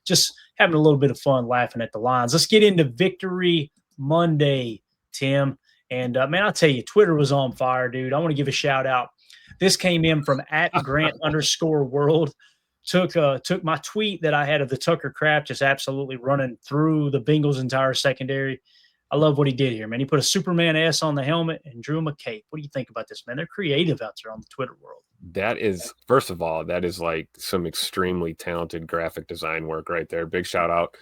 Just having a little bit of fun laughing at the lines. Let's get into Victory Monday, Tim. And man, I'll tell you, Twitter was on fire, dude. I want to give a shout out. This came in from at Grant_world. Took my tweet that I had of the Tucker Kraft just absolutely running through the Bengals' entire secondary. I love what he did here, man. He put a Superman S on the helmet and drew him a cape. What do you think about this, man? They're creative out there on the Twitter world. That is, first of all, that is like some extremely talented graphic design work right there. Big shout out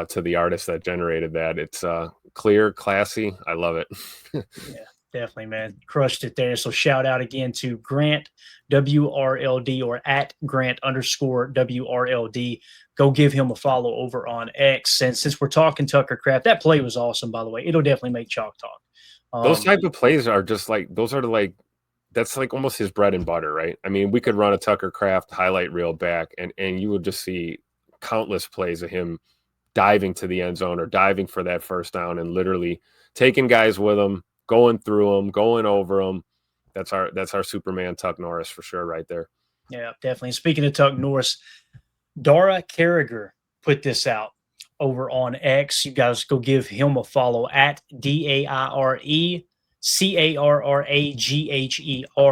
to the artist that generated that. It's clear, classy. I love it. Yeah, definitely, man. Crushed it there. So shout out again to Grant WRLD or at Grant_WRLD. Go give him a follow over on X. And since we're talking Tucker Kraft, that play was awesome, by the way. It'll definitely make Chalk talk. Those type of plays are just like, that's like almost his bread and butter, right? I mean, we could run a Tucker Kraft highlight reel back and you would just see countless plays of him diving to the end zone or diving for that first down and literally taking guys with him, going through them, going over them. That's our Superman Tuck Norris for sure right there. Yeah, definitely. Speaking of Tuck Norris, Dara Carragher put this out over on X. You guys go give him a follow at DAIRECARRAGHER.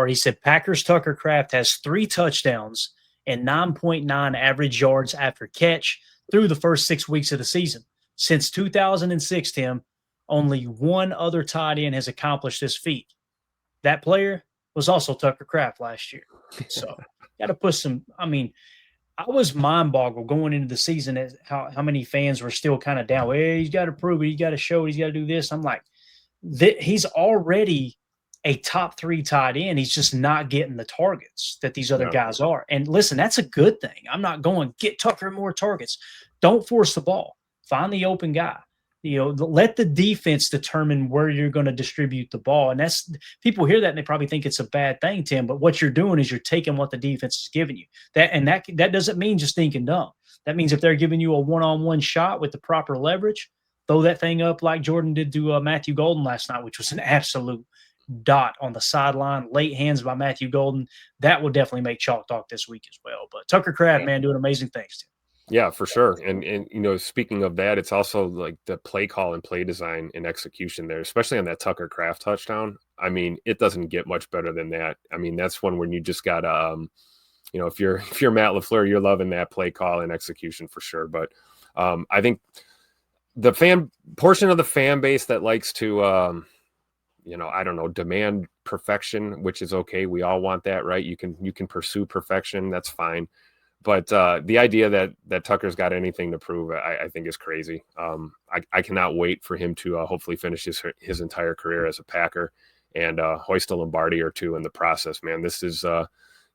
He said Packers Tucker Kraft has 3 touchdowns and 9.9 average yards after catch through the first 6 weeks of the season. Since 2006, Tim, only one other tight end has accomplished this feat. That player was also Tucker Kraft last year. So got to put some, I mean, I was mind boggled going into the season at how many fans were still kind of down. Hey, he's got to prove it. He's got to show it. He's got to do this. I'm like, he's already a top 3 tight end. He's just not getting the targets that these other guys are. And listen, that's a good thing. I'm not going get Tucker more targets. Don't force the ball. Find the open guy. Let the defense determine where you're going to distribute the ball. And that's people hear that and they probably think it's a bad thing, Tim. But what you're doing is you're taking what the defense is giving you. That doesn't mean just thinking dumb. That means if they're giving you a one-on-one shot with the proper leverage, throw that thing up like Jordan did to Matthew Golden last night, which was an absolute dot on the sideline. Late hands by Matthew Golden. That will definitely make Chalk talk this week as well. But Tucker Kraft, man, doing amazing things, Tim. Yeah, for sure. And speaking of that, it's also like the play call and play design and execution there, especially on that Tucker Kraft touchdown. I mean, it doesn't get much better than that. I mean, that's one when you just got if you're Matt LaFleur, you're loving that play call and execution for sure. But I think the fan portion of the fan base that likes to demand perfection, which is okay. We all want that, right? You can pursue perfection. That's fine. But the idea that Tucker's got anything to prove, I think is crazy. I cannot wait for him to hopefully finish his entire career as a Packer and hoist a Lombardi or 2 in the process, man. This is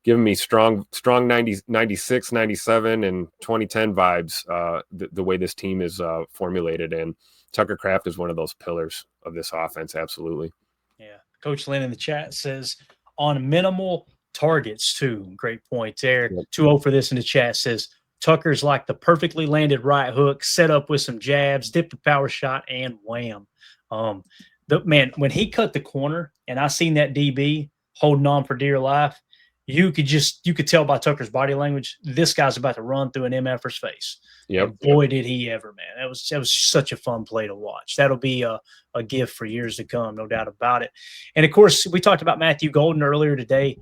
giving me strong 96, 97, and 2010 vibes, the way this team is formulated. And Tucker Kraft is one of those pillars of this offense, absolutely. Yeah. Coach Lynn in the chat says, on minimal targets too. Great point there. 2-0 for this in the chat says Tucker's like the perfectly landed right hook, set up with some jabs, dip the power shot, and wham. When he cut the corner and I seen that DB holding on for dear life, you could tell by Tucker's body language, this guy's about to run through an MFer's face. Yep. And boy, did he ever, man. That was such a fun play to watch. That'll be a gift for years to come, no doubt about it. And of course, we talked about Matthew Golden earlier today.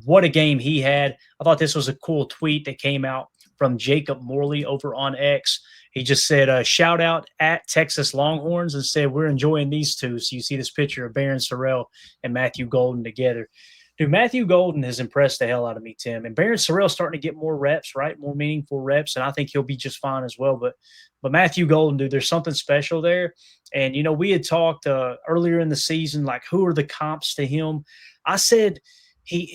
What a game he had. I thought this was a cool tweet that came out from Jacob Morley over on X. He just said, shout out at Texas Longhorns and said, we're enjoying these two. So you see this picture of Barron Sorrell and Matthew Golden together. Dude, Matthew Golden has impressed the hell out of me, Tim. And Barron Sorrell's starting to get more reps, right? More meaningful reps. And I think he'll be just fine as well. But Matthew Golden, dude, there's something special there. And, we had talked earlier in the season, like, who are the comps to him? I said,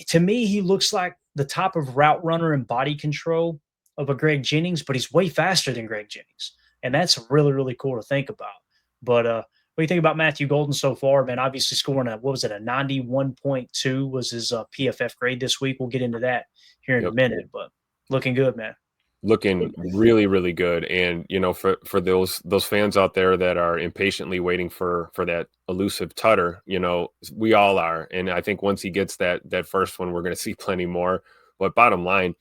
to me, he looks like the type of route runner and body control of a Greg Jennings, but he's way faster than Greg Jennings. And that's really, really cool to think about. But what do you think about Matthew Golden so far, man? Obviously scoring a 91.2 was his PFF grade this week. We'll get into that here in a minute, but looking good, man. Looking really, really good. And, for those fans out there that are impatiently waiting for that elusive tutter, we all are. And I think once he gets that first one, we're going to see plenty more. But bottom line,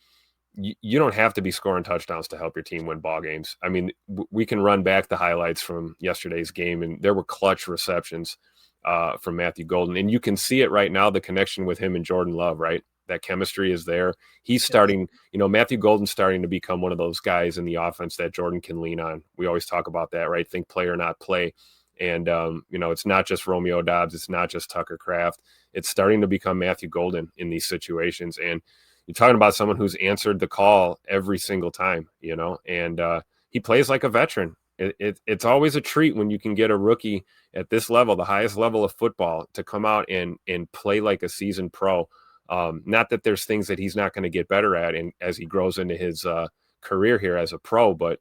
you don't have to be scoring touchdowns to help your team win ball games. I mean, we can run back the highlights from yesterday's game, and there were clutch receptions from Matthew Golden. And you can see it right now, the connection with him and Jordan Love, right? That chemistry is there. He's starting, Matthew Golden's starting to become one of those guys in the offense that Jordan can lean on. We always talk about that, right? Think player, not play. And, it's not just Romeo Doubs. It's not just Tucker Kraft. It's starting to become Matthew Golden in these situations. And you're talking about someone who's answered the call every single time, and he plays like a veteran. It's always a treat when you can get a rookie at this level, the highest level of football, to come out and play like a seasoned pro. Not that there's things that he's not going to get better at as he grows into his career here as a pro, but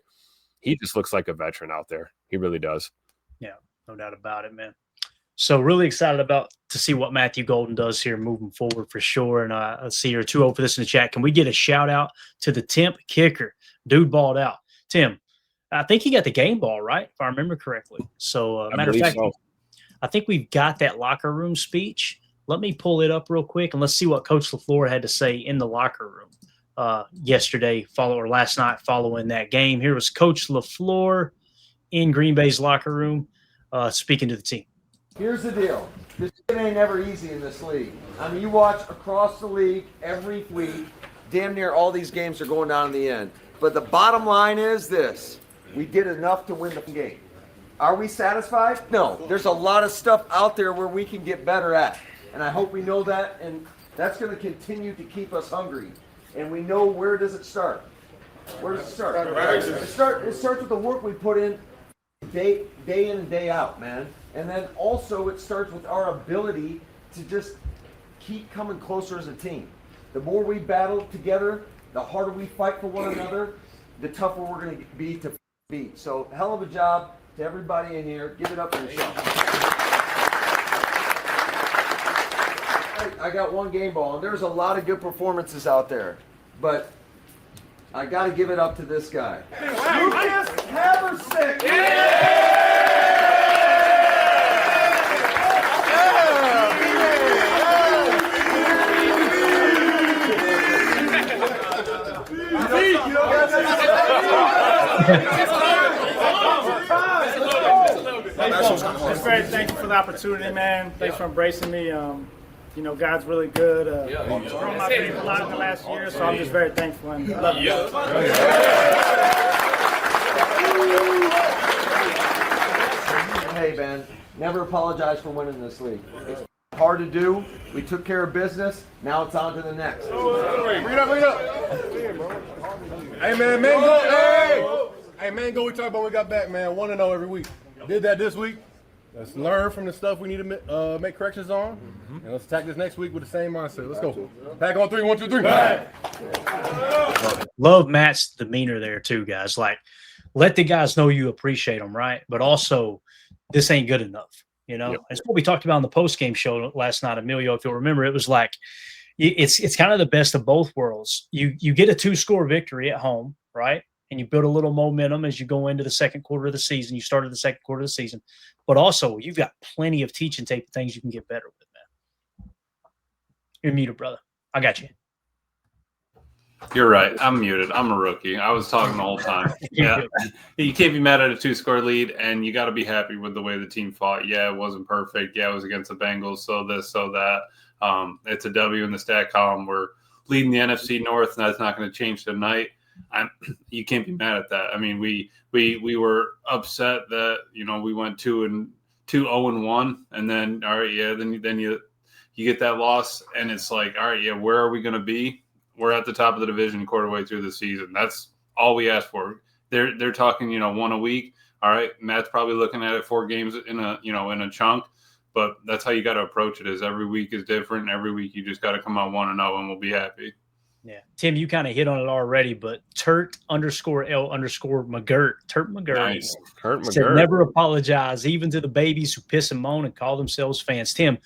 he just looks like a veteran out there. He really does. Yeah, no doubt about it, man. So really excited to see what Matthew Golden does here moving forward for sure. And I see your 2-0 for this in the chat. Can we get a shout out to the temp kicker? Dude balled out. Tim, I think he got the game ball, right? If I remember correctly. So matter of fact, I think we've got that locker room speech. Let me pull it up real quick and let's see what Coach LaFleur had to say in the locker room last night following that game. Here was Coach LaFleur in Green Bay's locker room speaking to the team. Here's the deal. This shit ain't never easy in this league. I mean, you watch across the league every week, damn near all these games are going down in the end. But the bottom line is this. We did enough to win the game. Are we satisfied? No. There's a lot of stuff out there where we can get better at. And I hope we know that, and that's going to continue to keep us hungry. And we know, where does it start? Where does it start? It starts with the work we put in day in and day out, man. And then also it starts with our ability to just keep coming closer as a team. The more we battle together, the harder we fight for one another, the tougher we're going to be to beat. So hell of a job to everybody in here. Give it up for yourself. I got one game ball, and there's a lot of good performances out there. But I got to give it up to this guy. Lucas Haversick! Just very thankful for the opportunity, man. Thanks for embracing me. God's really good. Grown my faith a lot in the last year, so I'm just very thankful and love you. Hey, man, never apologize for winning this league. It's hard to do. We took care of business. Now it's on to the next. Bring it up. Hey, man, Mango. Hey, Mango, we talk about we got back, man. 1-0 every week. Did that this week. Let's learn from the stuff we need to make corrections on. And let's attack this next week with the same mindset. Let's go. Pack on 3, 1, 2, 3. Love Matt's demeanor there too, guys. Like, let the guys know you appreciate them, right? But also, this ain't good enough. Yep. It's what we talked about in the post-game show last night, Emilio. If you'll remember, it was like it's kind of the best of both worlds. You get a 2-score victory at home, right? And you build a little momentum as you go into the second quarter of the season. You started the second quarter of the season. But also, you've got plenty of teaching tape things you can get better with, man. You're muted, brother. I got you. You're right. I'm muted. I'm a rookie. I was talking the whole time. Yeah. You can't be mad at a 2-score lead, and you got to be happy with the way the team fought. Yeah, it wasn't perfect. Yeah, it was against the Bengals, so this, so that. It's a W in the stat column. We're leading the NFC North, and that's not going to change tonight. You can't be mad at that. I mean, we were upset that we went 2-0-1, and then all right, yeah, then you get that loss, and it's like, all right, yeah, where are we going to be? We're at the top of the division quarter way through the season. That's all we asked for. They're talking, one a week. All right, Matt's probably looking at it 4 games in a chunk, but that's how you got to approach it. Is every week is different. Every week you just got to come out 1-0, and we'll be happy. Yeah. Tim, you kind of hit on it already, but Turt_L_McGirt. Turt McGirt. Nice. Turt McGirt. Said never apologize, even to the babies who piss and moan and call themselves fans. Tim,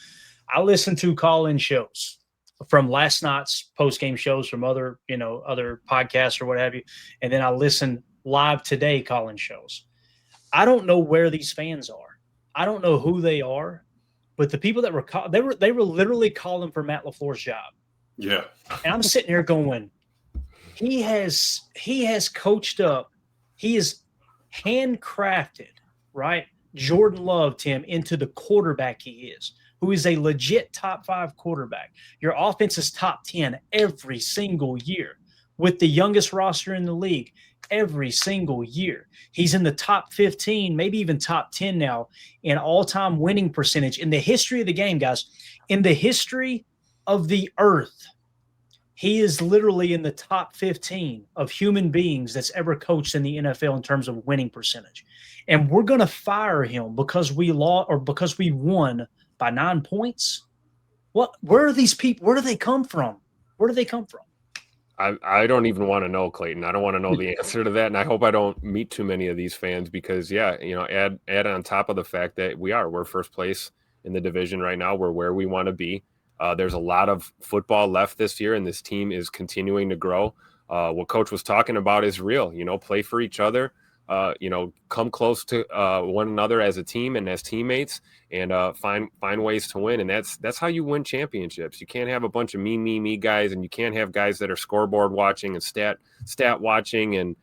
I listened to call-in shows from last night's post-game shows from other podcasts or what have you, and then I listened live today call-in shows. I don't know where these fans are. I don't know who they are, but the people that were they were literally calling for Matt LaFleur's job. Yeah. And I'm sitting here going, he has coached up. He is handcrafted, right? Jordan Love, Tim, into the quarterback he is, who is a legit top 5 quarterback. Your offense is top 10 every single year with the youngest roster in the league every single year. He's in the top 15, maybe even top 10 now in all-time winning percentage in the history of the game, guys. In the history of the earth, he is literally in the top 15 of human beings that's ever coached in the NFL in terms of winning percentage. And we're going to fire him because we lost or because we won by 9 points. Where are these people? Where do they come from? Where do they come from? I don't even want to know, Clayton. I don't want to know the answer to that. And I hope I don't meet too many of these fans because, add on top of the fact that we're first place in the division right now. We're where we want to be. There's a lot of football left this year, and this team is continuing to grow. What Coach was talking about is real. Play for each other. Come close to one another as a team and as teammates, and find ways to win. And that's how you win championships. You can't have a bunch of me guys, and you can't have guys that are scoreboard watching and stat watching, and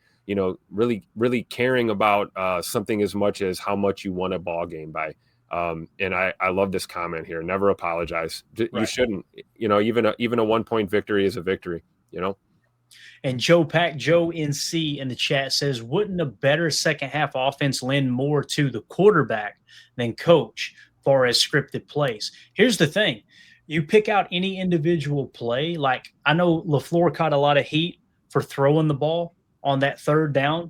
really caring about something as much as how much you won a ball game by. And I love this comment here. Never apologize. Right. You shouldn't. Even a 1-point victory is a victory. And Joe NC in the chat says, wouldn't a better second half offense lend more to the quarterback than coach far as scripted plays? Here's the thing. You pick out any individual play. Like I know LaFleur caught a lot of heat for throwing the ball on that third down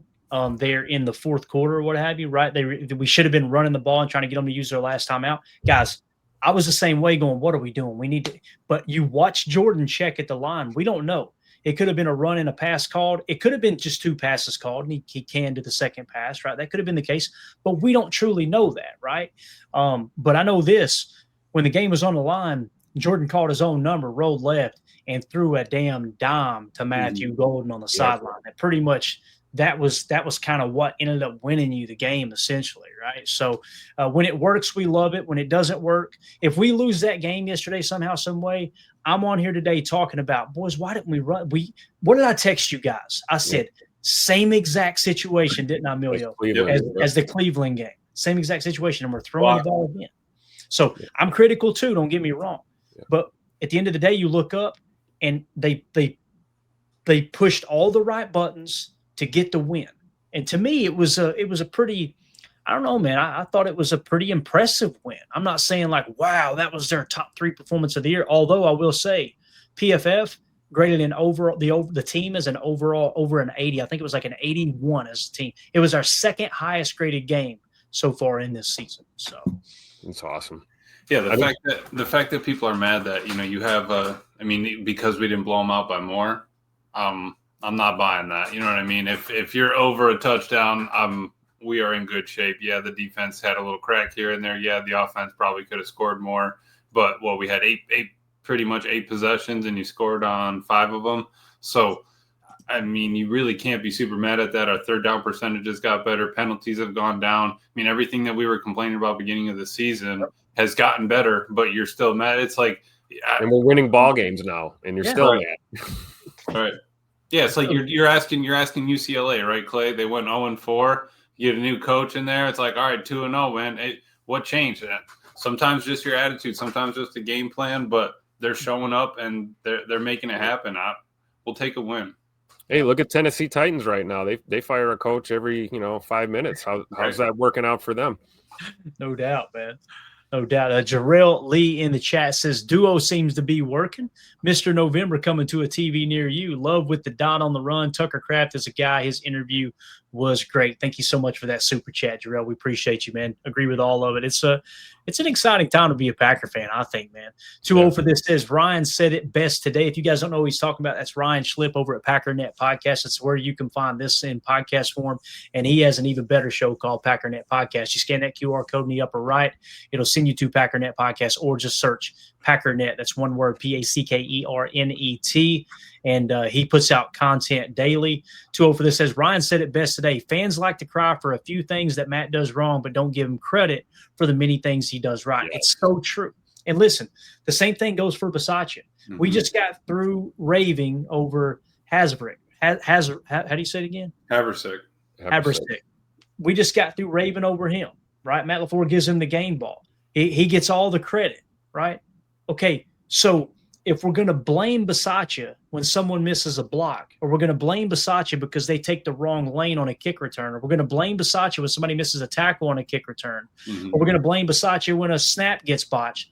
there in the fourth quarter or what have you, right? We should have been running the ball and trying to get them to use their last time out. Guys, I was the same way going, what are we doing? We need to – but you watch Jordan check at the line. We don't know. It could have been a run and a pass called. It could have been just 2 passes called, and he canned to the second pass, right? That could have been the case, but we don't truly know that, right? But I know this. When the game was on the line, Jordan called his own number, rolled left, and threw a damn dime to Matthew Golden on the sideline. And pretty much that was kind of what ended up winning you the game, essentially, right? So when it works, we love it. When it doesn't work, if we lose that game yesterday somehow, some way, I'm on here today talking about, boys, why didn't we run? What did I text you guys? I said, same exact situation, didn't I, Emilio, as the Cleveland game? Same exact situation, and we're throwing the ball again. So I'm critical too, don't get me wrong. Yeah. But at the end of the day, you look up, and they pushed all the right buttons to get the win. And to me, it was a pretty – I don't know, man. I thought it was a pretty impressive win. I'm not saying like, wow, that was their top 3 performance of the year. Although I will say PFF graded an overall the team as an overall over an 80. I think it was like an 81 as a team. It was our second highest graded game so far in this season. So it's awesome. Yeah, the fact that people are mad that you have because we didn't blow them out by more. I'm not buying that. You know what I mean? If you're over a touchdown, we are in good shape. Yeah, the defense had a little crack here and there. Yeah, the offense probably could have scored more. But, we had pretty much 8 possessions, and you scored on 5 of them. So, you really can't be super mad at that. Our third down percentages got better. Penalties have gone down. everything that we were complaining about beginning of the season has gotten better, but you're still mad. It's like – and we're winning ball games now, and you're still mad. All right. Yeah, it's like you're asking UCLA, right, Clay? They went 0-4. You get a new coach in there. It's like, all right, 2-0, man. What changed? Sometimes just your attitude, sometimes just the game plan, but they're showing up and they're making it happen. We'll take a win. Hey, look at Tennessee Titans right now. They fire a coach every 5 minutes. How's that working out for them? No doubt, man. No doubt. Jarrell Lee in the chat says, duo seems to be working. Mr. November coming to a TV near you. Love with the dot on the run. Tucker Kraft is a guy. His interview was great. Thank you so much for that super chat, Jarrell. We appreciate you, man. Agree with all of it. It's an exciting time to be a Packer fan, I think, man. 2-0 for this says, Ryan said it best today. If you guys don't know what he's talking about, that's Ryan Schlip over at Packernet Podcast. That's where you can find this in podcast form. And he has an even better show called Packernet Podcast. You scan that QR code in the upper right. It'll send you to Packernet Podcast, or just search Packernet. That's one word, Packernet. And he puts out content daily. 2-0 for this says, Ryan said it best today. Fans like to cry for a few things that Matt does wrong, but don't give him credit for the many things he does right. Yeah. It's so true. And listen, the same thing goes for Bisaccia. Mm-hmm. We just got through raving over Hasbrook how do you say it again? Haversick. Haversick. We just got through raving over him, right? Matt LaFleur gives him the game ball. He gets all the credit, right? Okay, so if we're going to blame Bisaccia when someone misses a block, or we're going to blame Bisaccia because they take the wrong lane on a kick return, or we're going to blame Bisaccia when somebody misses a tackle on a kick return, or we're going to blame Bisaccia when a snap gets botched,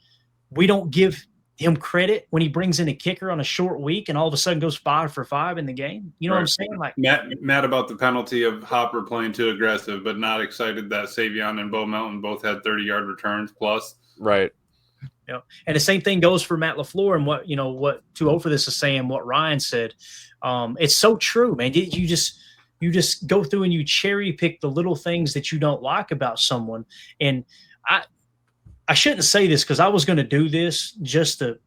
we don't give him credit when he brings in a kicker on a short week and all of a sudden goes 5 for 5 in the game. You know what I'm saying? Like Matt about the penalty of Hopper playing too aggressive, but not excited that Savion and Bo Melton both had 30-yard returns plus. Right. You know, and the same thing goes for Matt LaFleur and what 2-0 for this is saying, what Ryan said. It's so true, man. You just go through and you cherry pick the little things that you don't like about someone. And I shouldn't say this because I was going to do this just to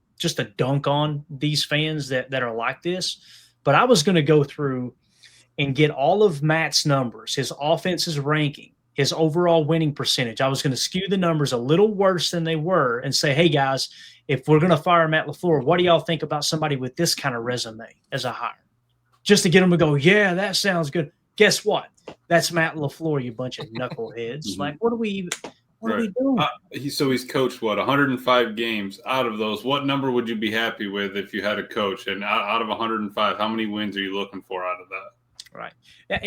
dunk on these fans that are like this, but I was going to go through and get all of Matt's numbers, his offense's ranking, his overall winning percentage. I was going to skew the numbers a little worse than they were and say, hey, guys, if we're going to fire Matt LaFleur, what do y'all think about somebody with this kind of resume as a hire? Just to get them to go, yeah, that sounds good. Guess what? That's Matt LaFleur, you bunch of knuckleheads. Like, what are we doing? He's coached, 105 games. Out of those, what number would you be happy with if you had a coach? And out of 105, how many wins are you looking for out of that? Right. Now,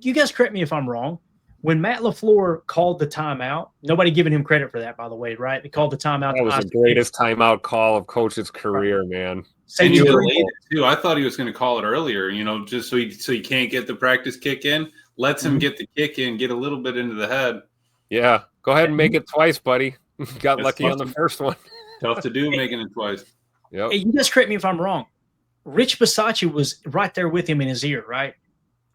you guys correct me if I'm wrong. When Matt LaFleur called the timeout, nobody giving him credit for that, by the way, right? They called the timeout. That was the greatest timeout call of Coach's career, man. And you delayed it too. I thought he was going to call it earlier, just so he can't get the practice kick in. Lets him get the kick in, get a little bit into the head. Yeah, go ahead and make it twice, buddy. Got lucky on the first one. Tough to do, making it twice. Yep. Hey, you guys correct me if I'm wrong. Rich Bisaccia was right there with him in his ear, right?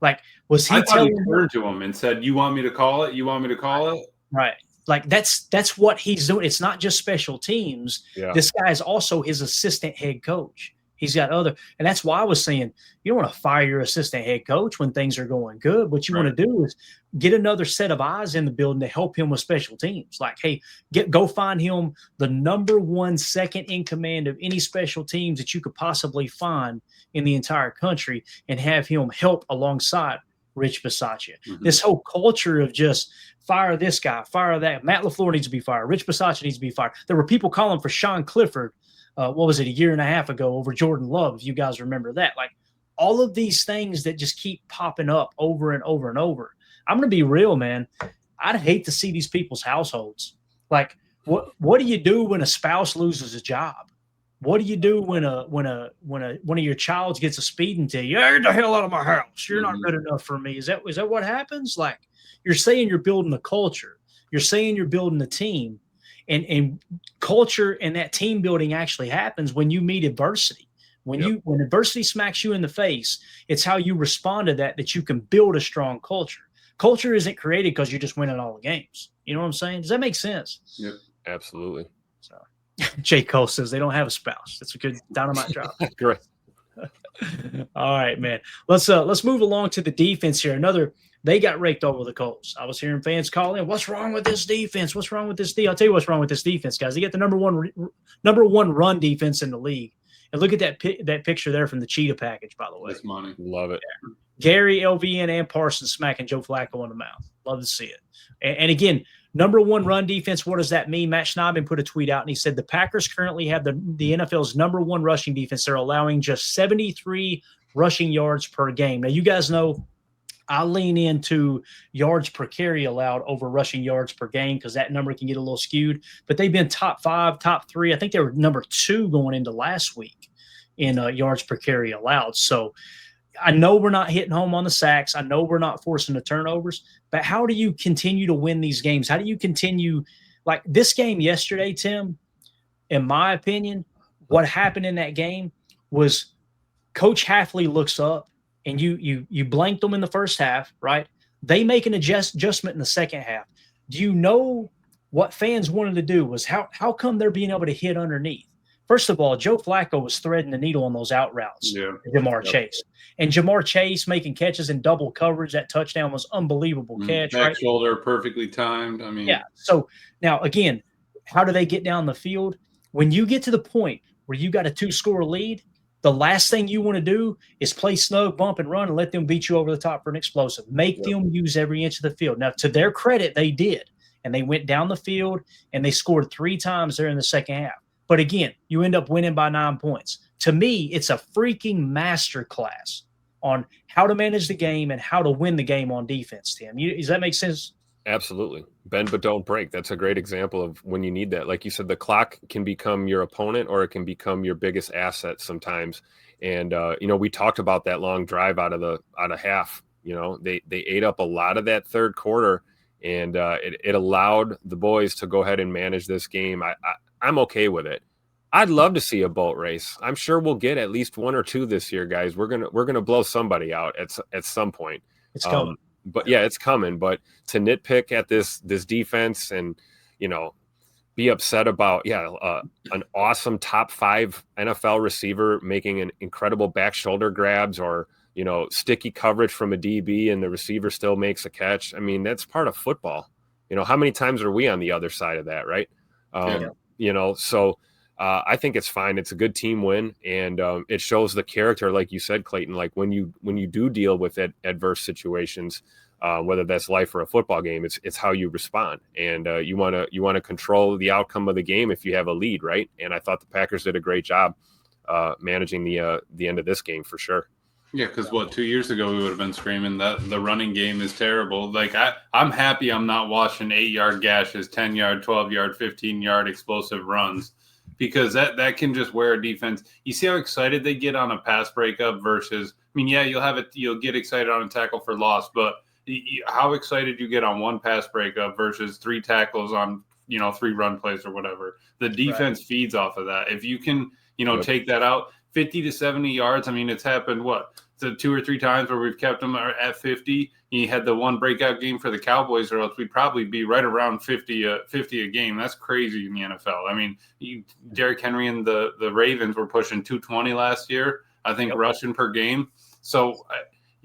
Like, was he telling him? Turned to him and said, "You want me to call it? You want me to call it?" Right. Like that's what he's doing. It's not just special teams. Yeah. This guy is also his assistant head coach. He's got other, and that's why I was saying you don't want to fire your assistant head coach when things are going good. What you want to do is get another set of eyes in the building to help him with special teams. Like, hey, go find him the number one second in command of any special teams that you could possibly find in the entire country, and have him help alongside Rich Bisaccia. This whole culture of just fire this guy, fire that. Matt LaFleur needs to be fired. Rich Bisaccia needs to be fired. There were people calling for Sean Clifford. What was it, a year and a half ago over Jordan Love, if you guys remember that. Like, all of these things that just keep popping up over and over and over. I'm going to be real, man. I'd hate to see these people's households. Like, what do you do when a spouse loses a job? What do you do when one of your childs gets a speeding ticket? Get the hell out of my house. You're not good enough for me. Is that what happens? Like, you're saying you're building a culture. You're saying you're building a team. And culture and that team building actually happens when you meet adversity. When adversity smacks you in the face, it's how you respond to that you can build a strong culture. Culture isn't created because you're just winning all the games. You know what I'm saying? Does that make sense? Yep, absolutely. So, J. Cole says they don't have a spouse. That's a good dynamite drop. Great. All right, man. Let's move along to the defense here. They got raked over the coals. I was hearing fans call in, what's wrong with this defense? What's wrong with this defense? I'll tell you what's wrong with this defense, guys. They get the number one run defense in the league. And look at that picture there from the Cheetah package, by the way. That's money. Love it. Yeah. Gary, LVN, and Parsons smacking Joe Flacco in the mouth. Love to see it. And again, number one run defense, what does that mean? Matt Schneidman put a tweet out, and he said the Packers currently have the NFL's number one rushing defense. They're allowing just 73 rushing yards per game. Now, you guys know I lean into yards per carry allowed over rushing yards per game because that number can get a little skewed. But they've been top 5, top 3. I think they were number 2 going into last week in yards per carry allowed. So I know we're not hitting home on the sacks. I know we're not forcing the turnovers. But how do you continue to win these games? How do you continue – like this game yesterday, Tim, in my opinion, what happened in that game was Coach Hafley looks up, and you blanked them in the first half, right? They make an adjustment in the second half. Do you know what fans wanted to do was how come they're being able to hit underneath? First of all, Joe Flacco was threading the needle on those out routes to Jamar Chase. And Jamar Chase making catches in double coverage. That touchdown was unbelievable catch. Back right? shoulder, perfectly timed. I mean, yeah. So now, again, how do they get down the field? When you get to the point where you got a 2-score lead, The last thing you want to do is play snug, bump, and run and let them beat you over the top for an explosive. Make them use every inch of the field. Now, to their credit, they did. And they went down the field, and they scored 3 times there in the second half. But again, you end up winning by 9 points. To me, it's a freaking masterclass on how to manage the game and how to win the game on defense, Tim. Does that make sense? Absolutely. Bend but don't break. That's a great example of when you need that. Like you said, the clock can become your opponent or it can become your biggest asset sometimes. And we talked about that long drive out of half. They ate up a lot of that third quarter, and it allowed the boys to go ahead and manage this game. I'm okay with it. I'd love to see a boat race. I'm sure we'll get at least 1 or 2 this year, guys. We're gonna blow somebody out at some point. It's coming. But yeah, it's coming. But to nitpick at this defense and, be upset about, an awesome top 5 NFL receiver making an incredible back shoulder grabs or, sticky coverage from a DB and the receiver still makes a catch. I mean, that's part of football. How many times are we on the other side of that, right? So I think it's fine. It's a good team win, and it shows the character, like you said, Clayton. Like when you do deal with adverse situations, whether that's life or a football game, it's how you respond, and you want to control the outcome of the game if you have a lead, right? And I thought the Packers did a great job managing the end of this game for sure. Yeah, because 2 years ago we would have been screaming that the running game is terrible. Like I'm happy I'm not watching 8-yard gashes, 10-yard, 12-yard, 15-yard explosive runs. Because that can just wear a defense. You see how excited they get on a pass breakup versus, you'll get excited on a tackle for loss, but how excited you get on one pass breakup versus 3 tackles on, 3 run plays or whatever. The defense feeds off of that. If you can, take that out 50 to 70 yards. It's happened, 2 or 3 times where we've kept them at 50. You had the one breakout game for the Cowboys, or else we'd probably be right around 50 a game. That's crazy in the NFL. Derrick Henry and the Ravens were pushing 220 last year, I think, rushing per game. So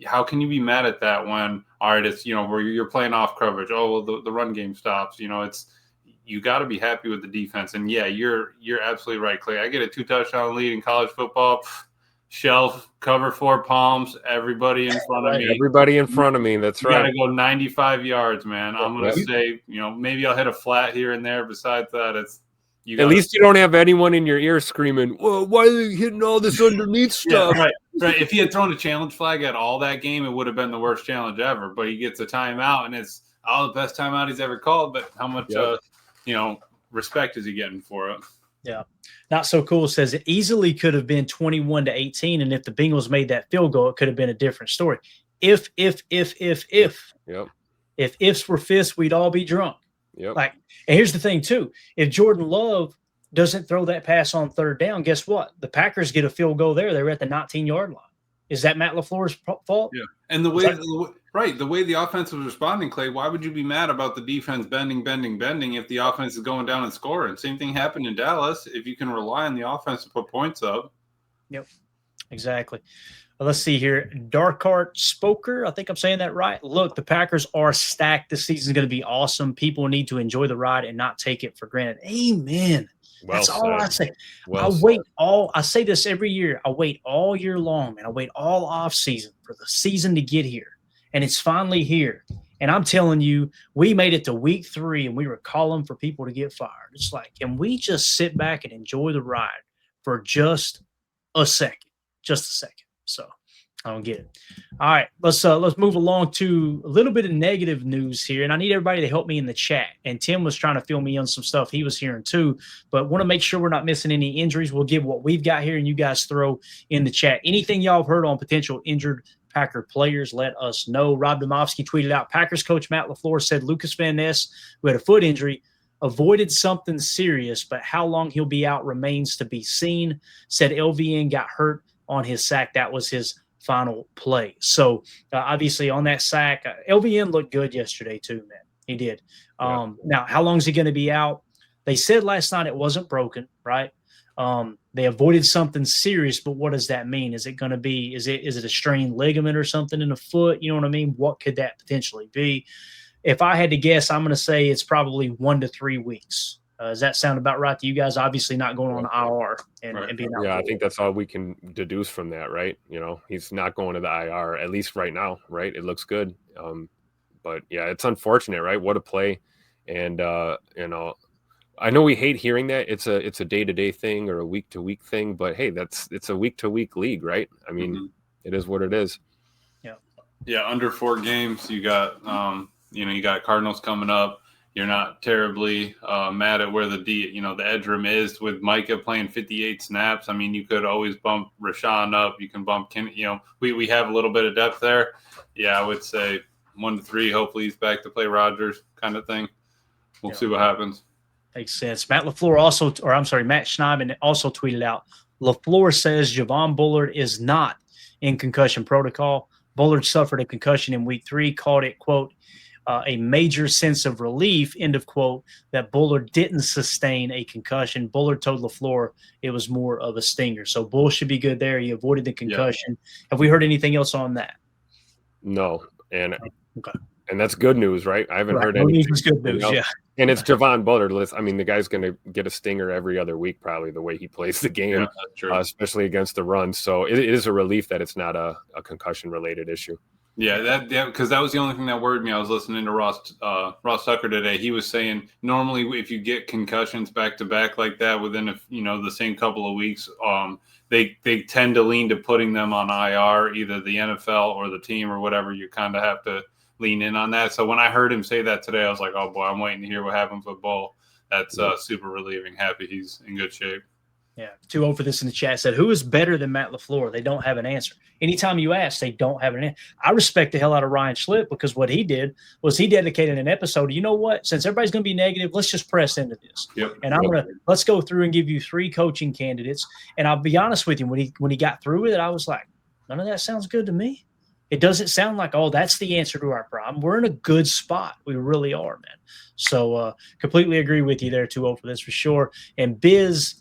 how can you be mad at that when, all right, it's, where you're playing off coverage. Oh, well, the run game stops. You got to be happy with the defense. And, yeah, you're absolutely right, Clay. I get a 2-touchdown lead in college football. Shelf, cover 4 palms, everybody in front of me. Everybody in front of me, that's right. You got to go 95 yards, man. I'm going to say, maybe I'll hit a flat here and there. Besides that, at least you don't have anyone in your ear screaming, well, why are you hitting all this underneath stuff? Yeah, right. If he had thrown a challenge flag at all that game, it would have been the worst challenge ever. But he gets a timeout, and it's the best timeout he's ever called. But how much, respect is he getting for it? Yeah. Not so cool says it easily could have been 21-18. And if the Bengals made that field goal, it could have been a different story. If. Yep. If ifs were fists, we'd all be drunk. Yep. And here's the thing too. If Jordan Love doesn't throw that pass on 3rd down, guess what? The Packers get a field goal there. They were at the 19-yard line. Is that Matt LaFleur's fault? Yeah. And the way the offense was responding, Clay, why would you be mad about the defense bending if the offense is going down and scoring? Same thing happened in Dallas. If you can rely on the offense to put points up. Yep, exactly. Well, let's see here. Darkart Spoker, I think I'm saying that right. Look, the Packers are stacked. This season is going to be awesome. People need to enjoy the ride and not take it for granted. Amen. That's all I say. I say this every year. I wait all year long, man. I wait all off season for the season to get here. And it's finally here. And I'm telling you, we made it to week 3 and we were calling for people to get fired. It's like, can we just sit back and enjoy the ride for just a second? Just a second. So I don't get it. All right, let's move along to a little bit of negative news here, and I need everybody to help me in the chat. And Tim was trying to fill me on some stuff he was hearing too, but want to make sure we're not missing any injuries. We'll give what we've got here, and you guys throw in the chat anything y'all have heard on potential injured Packer players. Let us know. Rob Domofsky tweeted out, Packers coach Matt LaFleur said Lucas Van Ness, who had a foot injury, avoided something serious, but how long he'll be out remains to be seen. Said LVN got hurt on his sack. That was his final play. So obviously on that sack, LVN looked good yesterday too, man. He did. Now, how long is he going to be out? They said last night it wasn't broken, right? They avoided something serious, but what does that mean? Is it going to be, is it a strained ligament or something in the foot? You know what I mean? What could that potentially be? If I had to guess, I'm going to say it's probably 1 to 3 weeks. Does that sound about right to you guys? Obviously not going on IR and being out. Yeah, I think that's all we can deduce from that, right? He's not going to the IR, at least right now, right? It looks good. But yeah, it's unfortunate, right? What a play. And I know we hate hearing that. It's a day-to-day thing or a week-to-week thing, but hey, it's a week-to-week league, right? I mean, It is what it is. Yeah, under 4 games, you got you got Cardinals coming up. You're not terribly mad at where the edge room is with Micah playing 58 snaps. I mean, you could always bump Rashawn up. You can bump Ken. We have a little bit of depth there. Yeah, I would say 1 to 3. Hopefully he's back to play Rodgers kind of thing. We'll see what happens. Makes sense. Matt Schneidman also tweeted out, LaFleur says Javon Bullard is not in concussion protocol. Bullard suffered a concussion in week 3, called it, quote, a major sense of relief, end of quote, that Bullard didn't sustain a concussion. Bullard told LaFleur it was more of a stinger. So Bull should be good there. He avoided the concussion. Yeah. Have we heard anything else on that? No. And that's good news, right? I haven't heard anything. News is good news, yeah. And it's Javon Bullard. I mean, the guy's going to get a stinger every other week, probably, the way he plays the game, especially against the run. So it is a relief that it's not a concussion-related issue. Yeah, because that was the only thing that worried me. I was listening to Ross Tucker today. He was saying normally if you get concussions back to back like that within the same couple of weeks, they tend to lean to putting them on IR, either the NFL or the team or whatever. You kind of have to lean in on that. So when I heard him say that today, I was like, oh boy, I'm waiting to hear what happens with Bull. That's super relieving. Happy he's in good shape. Yeah, 2-0 for this in the chat said, who is better than Matt LaFleur? They don't have an answer. Anytime you ask, they don't have an answer. I respect the hell out of Ryan Schlipp because what he did was he dedicated an episode. You know what? Since everybody's going to be negative, let's just press into this. Yep. And let's go through and give you 3 coaching candidates. And I'll be honest with you, when he got through with it, I was like, none of that sounds good to me. It doesn't sound like, oh, that's the answer to our problem. We're in a good spot. We really are, man. So completely agree with you there, 2-0 for this for sure. And Biz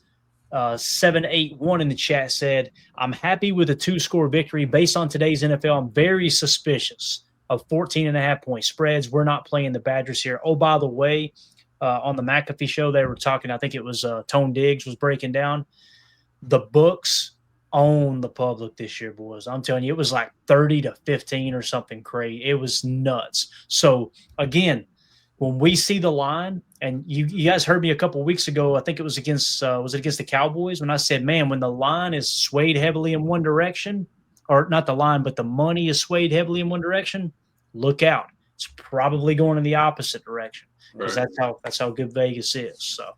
781 in the chat said, I'm happy with a 2-score victory. Based on today's NFL, I'm very suspicious of 14.5-point spreads. We're not playing the Badgers here. Oh, by the way, on the McAfee show, they were talking, I think it was Tone Diggs was breaking down. The books own the public this year, boys. I'm telling you, it was like 30-15 or something crazy. It was nuts. So, again, when we see the line, and you guys heard me a couple of weeks ago, I think it was against the Cowboys, when I said, man, when the line is swayed heavily in one direction, or not the line, but the money is swayed heavily in one direction, look out. It's probably going in the opposite direction because that's how good Vegas is. So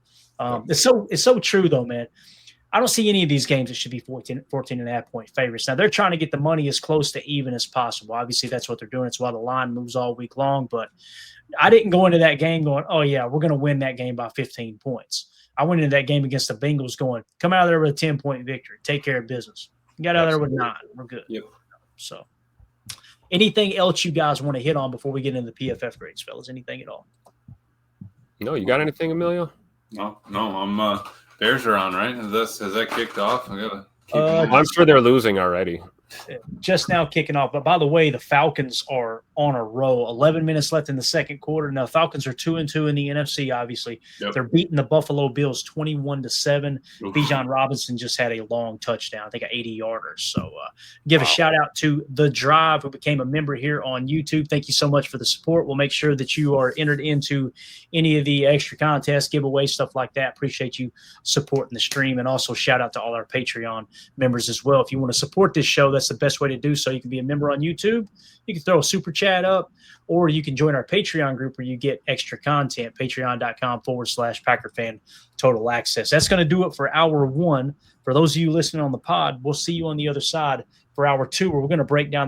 it's so true though, man. I don't see any of these games that should be 14.5-point favorites. Now, they're trying to get the money as close to even as possible. Obviously, that's what they're doing. It's why the line moves all week long. But I didn't go into that game going, oh, yeah, we're going to win that game by 15 points. I went into that game against the Bengals going, come out of there with a 10-point victory. Take care of business. You got out of there with 9. We're good. Yep. So anything else you guys want to hit on before we get into the PFF grades, fellas? Anything at all? No, you got anything, Emilio? No, I'm Bears are on, right? Has that kicked off? I gotta keep I'm sure they're losing already. Just now kicking off. But by the way, the Falcons are on a roll. 11 minutes left in the second quarter. Now, Falcons are 2-2 in the NFC, obviously. Yep. They're beating the Buffalo Bills 21-7. Bijan Robinson just had a long touchdown. I think an 80-yarder. So give a shout-out to The Drive, who became a member here on YouTube. Thank you so much for the support. We'll make sure that you are entered into any of the extra contests, giveaways, stuff like that. Appreciate you supporting the stream. And also shout-out to all our Patreon members as well. If you want to support this show, that's the best way to do so. You can be a member on YouTube. You can throw a super chat up, or you can join our Patreon group where you get extra content, patreon.com/PackerFan Total Access. That's going to do it for hour 1. For those of you listening on the pod, we'll see you on the other side for hour 2, where we're going to break down